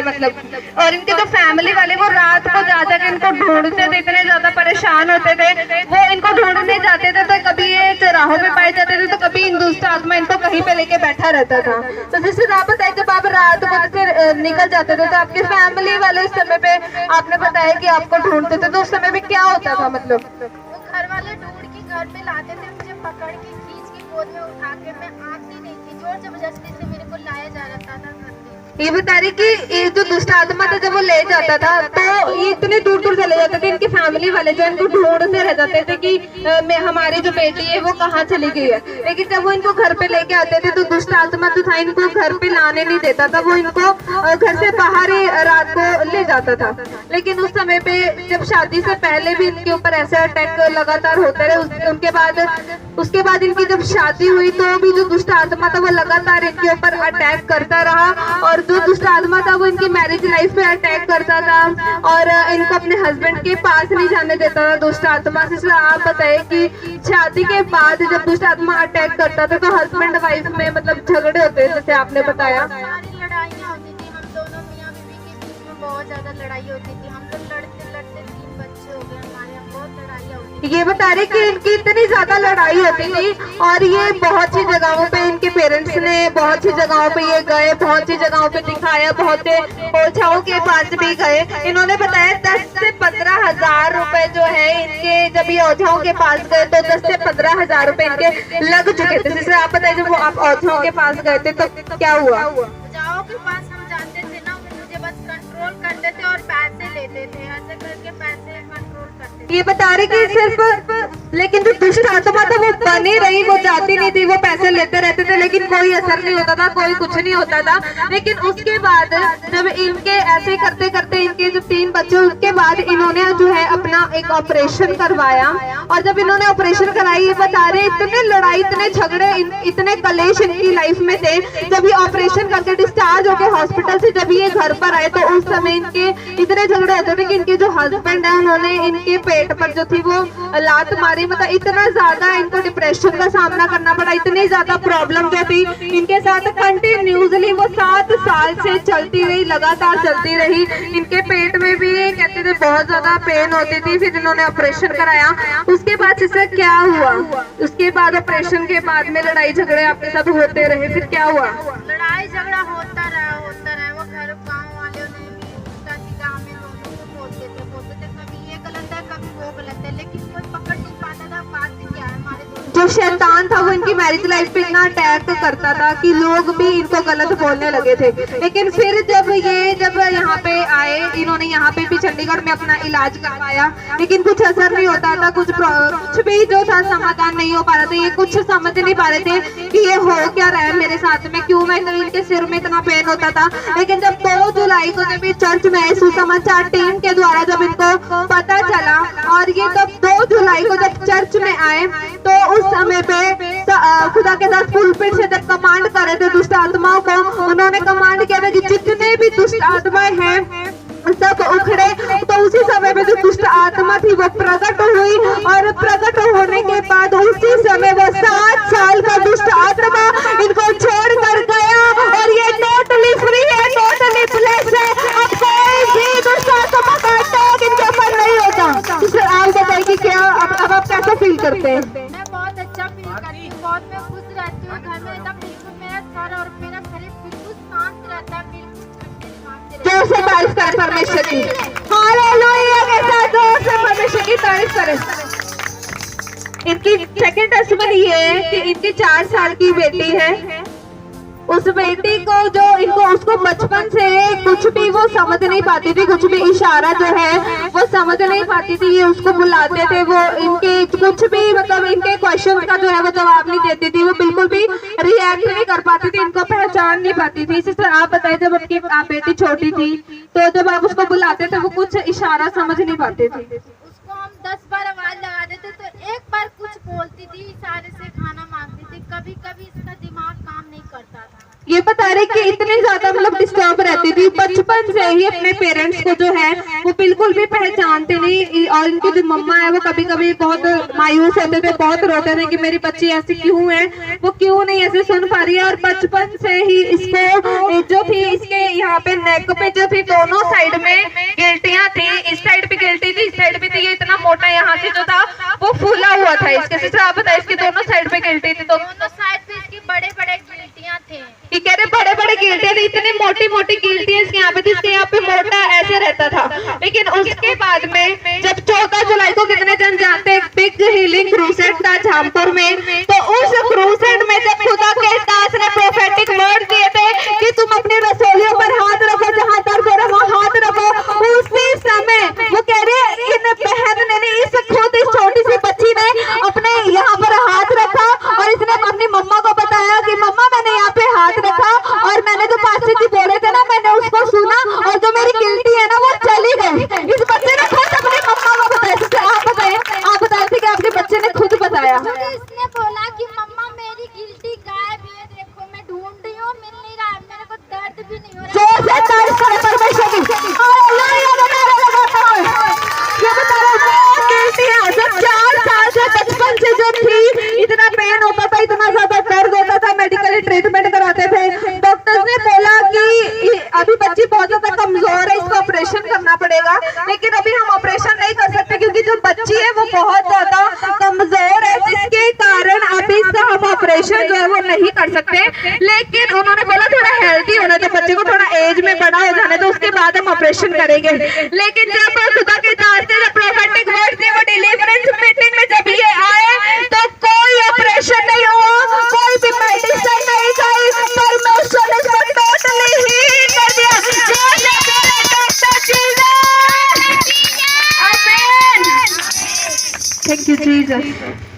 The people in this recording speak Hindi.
रहे मतलब। और इनके जो फैमिली वाले वो रात को जा के इनको ढूंढते थे, इतने ज्यादा परेशान होते थे। वो इनको ढूंढने जाते थे तो कभी ये चौराहों पे पाए जाते थे, तो कभी इन दुष्ट आत्मा इनको कहीं पे लेके बैठा रहता था। तो जिस आप बताए जब आप रात को फिर निकल जाते थे तो आपके फैमिली वाले उस समय पे आपने बताया कि आपको ढूंढते थे, तो उस समय पे क्या होता था मतलब? वो घर वाले ढूंढ के घर पे लाते थे, मुझे पकड़ के खींच के गोद में उठा के, मैं आती नहीं थी, जोर जबरदस्ती से मेरे को लाया जा रहा था घर पे। ये बता रही कि ये जो दुष्ट आत्मा था जब वो ले जाता था तो ये इतने दूर दूर चले जाते थे, इनके फैमिली वाले जो इनको ढूंढते रह जाते थे कि हमारी जो बेटी है वो कहाँ चली गई है। लेकिन जब वो इनको घर पे लेके आते थे तो दुष्ट आत्मा जो था इनको घर पे लाने नहीं देता था, वो इनको घर से बाहर ही रात को ले जाता था। लेकिन उस समय पे जब शादी से पहले भी इनके ऊपर ऐसे अटैक लगातार होते रहे, उसके बाद इनकी जब शादी हुई तो भी जो दुष्ट आत्मा था वो लगातार इनके ऊपर अटैक करता रहा। और जो दुष्ट आत्मा था वो इनकी मैरिज लाइफ पे अटैक करता था और इनको अपने हस्बैंड के पास नहीं जाने देता था दुष्ट आत्मा। इसलिए आप बताइए कि शादी के बाद जब दुष्ट आत्मा अटैक करता था तो हस्बैंड वाइफ में मतलब झगड़े होते हैं, जैसे आपने बताया। सारी लड़ाइयाँ होती थी, हम दोनों मियाँ बीवी के बीच में बहुत ज्यादा लड़ाई होती थी। हम लोग लड़ते लड़ते 3 बच्चे हो गए हमारे यहाँ, बहुत लड़ाइयाँ होती थी। ये बता रहे कि इनकी इतनी ज्यादा लड़ाई होती थी और ये बहुत सी जगहों पे इनके पेरेंट्स ने बहुत सी जगहों पे ये गए, बहुत सी जगहों पे दिखाया, बहुत से ओझाओं के पास भी गए। इन्होंने बताया 10 से 15 हजार रुपए जो है इनके, जब ये ओझाओं के पास गए तो 10 से 15 हजार रुपए इनके लग चुके थे। जैसे आप बताइए जब वो आप ओझाओं के पास गए थे तो क्या हुआ? ओझाओं के पास हम जाते थे ना, मुझे बस कंट्रोल करते थे और पैसे लेते थे, ऐसे करके पैसे कंट्रोल करते थे। ये बता रहे कि सिर्फ लेकिन जो दुष्ट आत्मा था वो बनी रही, वो जाती नहीं थी, वो पैसे लेते रहते थे लेकिन कोई असर नहीं होता था, कोई कुछ नहीं होता था। लेकिन उसके बाद जब इनके ऐसे करते करते इनके जो 3 बच्चे, उसके बाद इन्होंने जो है अपना एक ऑपरेशन करवाया। और जब इन्होंने ऑपरेशन कराई, ये बता रहे इतने लड़ाई, इतने झगड़े, इतने कलेश इनकी लाइफ में थे। जब ये ऑपरेशन करके डिस्चार्ज होके हॉस्पिटल से जब ये घर पर आए तो उस समय इनके इतने झगड़े होते थे कि इनके जो हस्बैंड है उन्होंने इनके पेट पर जो थी वो लात मारी। मतलब इतना ज्यादा इनको डिप्रेशन का सामना करना पड़ा, इतनी ज्यादा प्रॉब्लम जो थी इनके साथ कंटिन्यूसली वो 7 साल से चलती रही, लगातार चलती रही। इनके पेट में भी कहते थे बहुत ज्यादा पेन होती थी। फिर इन्होंने ऑपरेशन कराया। उसके बाद इससे क्या हुआ? उसके बाद ऑपरेशन के बाद में लड़ाई झगड़े आपके साथ होते रहे, फिर क्या हुआ? लड़ाई झगड़ा होता रहा। वो घर गाँव वालों ने भी गाँव में लोगों को बोलते थे कभी ये गलत है कभी वो गलत है, लेकिन कोई पकड़ नहीं पाता था बात क्या है। हमारे जो शैतान था वो इनकी मैरिज लाइफ पे इतना अटैक करता था कि लोग भी इनको गलत बोलने लगे थे। लेकिन फिर जब यहाँ पे आए, इन्होंने यहाँ पे भी चंडीगढ़ में अपना इलाज करवाया, लेकिन कुछ असर नहीं होता था, कुछ भी जो था समाधान नहीं हो पा रहा था। ये कुछ समझ नहीं पा रहे थे कि ये हो क्या रहा है मेरे साथ में, क्यों मैं इनके सिर में इतना पेन होता था। लेकिन जब 2 जुलाई को जब ये चर्च में आए, सुसमाचार टीम के द्वारा जब इनको पता चला, और ये जब 2 जुलाई को जब चर्च में आए तो उस समय पे खुदा के साथ पुलपिट से जब कमांड कर रहे थे दुष्ट आत्माओं को, उन्होंने कमांड किया था कि जितने भी दुष्ट आत्माएं हैं सब उखड़े। तो उसी समय में जो दुष्ट आत्मा थी वो प्रकट हुई, और प्रकट होने के बाद उसी समय वो 7 साल का दुष्ट आत्मा इनको छोड़ कर गया और ये टोटली फ्री है, टोटली ब्लेस्ड है। अब कोई भी दुष्ट आत्मा का अटैक इनके ऊपर नहीं होता। तो सर आप बताइए कि क्या अब आप कैसा फील करते हैं? मैं बहुत अच्छा फील करती हूँ, बहुत मैं खुश रहती हूँ। घर में एकदम बिल्कुल मेरा सर और मेरा शरीर बिल्कुल शांत रहता है, बिल्कुल जोर से तारीफ करें परमेश्वर की। हालेलुया के साथ जोर से परमेश्वर की तारीफ करें। इनकी सेकंड टेस्टिमनी ये है कि इनकी 4 साल की बेटी है। उस बेटी को जो इनको उसको बचपन से कुछ भी वो समझ नहीं पाती थी, कुछ भी इशारा जो है वो समझ नहीं पाती थी। ये उसको बुलाते थे, वो इनके कुछ भी मतलब इनके क्वेश्चन का जो है वो जवाब नहीं देती थी, वो बिल्कुल भी रिएक्ट नहीं कर पाती थी, इनको पहचान नहीं पाती थी। इसी तरह आप बताइए जब आपकी बेटी छोटी थी तो जब आप उसको बुलाते थे वो कुछ इशारा समझ नहीं पाती थी। उसको हम 10 बार आवाज लगा देते तो एक बार कुछ बोलती थी, इशारे से खाना मांगती थी। कभी कभी इसका दिमाग काम नहीं करता था। ये बता रहे कि इतने ज्यादा मतलब चुपचाप रहती थी, बचपन से ही अपने पेरेंट्स को जो है वो बिल्कुल भी पहचानते नहीं। और इनकी जो मम्मा है वो कभी कभी बहुत मायूस होते थे, बहुत रोते थे कि मेरी बच्ची ऐसी क्यों है, वो क्यों नहीं ऐसे सुन पा रही है। और बचपन से ही इसको जो थी इसके यहाँ पे नेक पे जो थी दोनों साइड में गिल्टियां थी, इस साइड पे गिल्टी थी, इस साइड पे थी। ये इतना मोटा यहाँ से जो था वो फूला हुआ था इसके। सिस्टर आप बताए, इसकी दोनों साइड पे गिल्टी थी, दोनों साइड पे इसकी बड़े बड़े गिल्टियां थे। ये कह रहे बड़े बड़े गिल्टियां थी, इतनी मोटी मोटी गिल्टियां इसके यहाँ पे थी, इसके यहाँ पे मोटा ऐसे रहता था। लेकिन उसके बाद में जब 14 जुलाई को कितने जन जानते हैं बिग हीलिंग क्रूसेड था झामपुर में, तो उस क्रूसेड में जब खुदा के दास ने प्रोफेटिक वर्ड दिए थे कि तुम अपनी रसोइयों पर हाथ रखो, जहाँ दर्द हो रहा है वहाँ हाथ रखो, उसी समय वो कह रहे इन बहन ने इस खुद इस छोटी सी बच्ची ने अपने यहाँ पर हाथ रखा और इसने अपनी मम्मा को बताया कि मम्मा मैंने यहाँ पे हाथ रखा और मैंने जो पास्टर जी बोले थे ना मैंने उसको सुना और जो मेरी गिल्टी है ना वो चली गई। इस बच्चे ने खुद अपनी मम्मा को बताया। आप बताए थे कि आपके बच्चे ने खुद बताया। इसने बोला कि मम्मा मेरी गिल्टी गायब है, देखो मैं ढूंढ रही हूँ, मिल नहीं रहा है, मेरे को दर्द भी नहीं हो रहा। जोर से तारीफ करें परमेश्वर की। हालेलुया बताया लगाता है। ये बता रहा हूँ गिल्टी है जब 4 साल से बचपन से जो थी इतना पेन होता था, इतना ज्यादा दर्द होता था, मेडिकली ट्रीटमेंट कराते थे। डॉक्टर्स ने बोला कि अभी बच्ची बहुत ज्यादा कमजोर है, इसको ऑपरेशन करना पड़ेगा। लेकिन अभी हम ऑपरेशन नहीं कर सकते क्योंकि जो बच्ची है वो बहुत ज्यादा कमजोर है, जिसके कारण अभी इसका हम ऑपरेशन जो है वो नहीं कर सकते। लेकिन उन्होंने बोला थोड़ा हेल्दी होना तो बच्चे को थोड़ा एज में बड़ा हो जाने तो उसके बाद हम ऑपरेशन करेंगे। लेकिन जब खुदा के दास ने जब प्रोफेटिक वर्ड दी वो डिलीवरेंस मीटिंग में जब ये आए तो कोई ऑपरेशन नहीं हुआ, कोई भी मेडिसिन नहीं खाई, परमेश्वर ने इसको टोटली ही कर दिया। Thank you, Jesus.